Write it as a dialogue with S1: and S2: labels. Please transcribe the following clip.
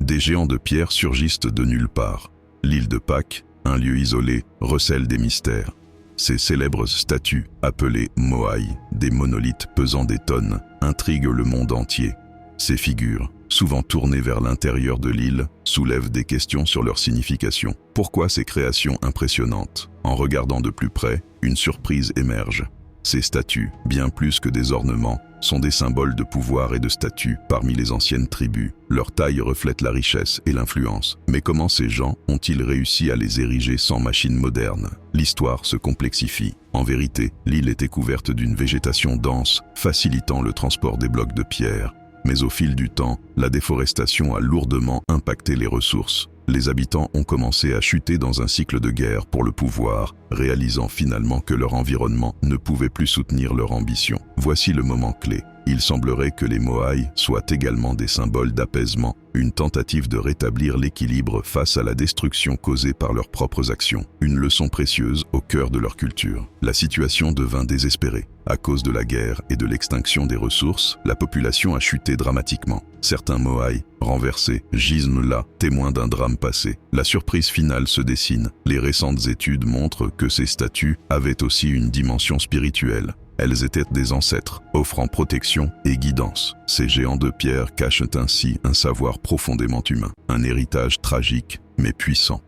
S1: Des géants de pierre surgissent de nulle part. L'île de Pâques, un lieu isolé, recèle des mystères. Ces célèbres statues, appelées Moai, des monolithes pesant des tonnes, intriguent le monde entier. Ces figures, souvent tournées vers l'intérieur de l'île, soulèvent des questions sur leur signification. Pourquoi ces créations impressionnantes? En regardant de plus près, une surprise émerge. Ces statues, bien plus que des ornements, sont des symboles de pouvoir et de statut parmi les anciennes tribus. Leur taille reflète la richesse et l'influence. Mais comment ces gens ont-ils réussi à les ériger sans machines modernes? L'histoire se complexifie. En vérité, l'île était couverte d'une végétation dense, facilitant le transport des blocs de pierre. Mais au fil du temps, la déforestation a lourdement impacté les ressources. Les habitants ont commencé à chuter dans un cycle de guerre pour le pouvoir, réalisant finalement que leur environnement ne pouvait plus soutenir leur ambition. Voici le moment clé. Il semblerait que les Moai soient également des symboles d'apaisement, une tentative de rétablir l'équilibre face à la destruction causée par leurs propres actions. Une leçon précieuse au cœur de leur culture. La situation devint désespérée. À cause de la guerre et de l'extinction des ressources, la population a chuté dramatiquement. Certains Moai, renversés, gisent là, témoins d'un drame passé. La surprise finale se dessine. Les récentes études montrent que ces statues avaient aussi une dimension spirituelle. Elles étaient des ancêtres, offrant protection et guidance. Ces géants de pierre cachent ainsi un savoir profondément humain, un héritage tragique mais puissant.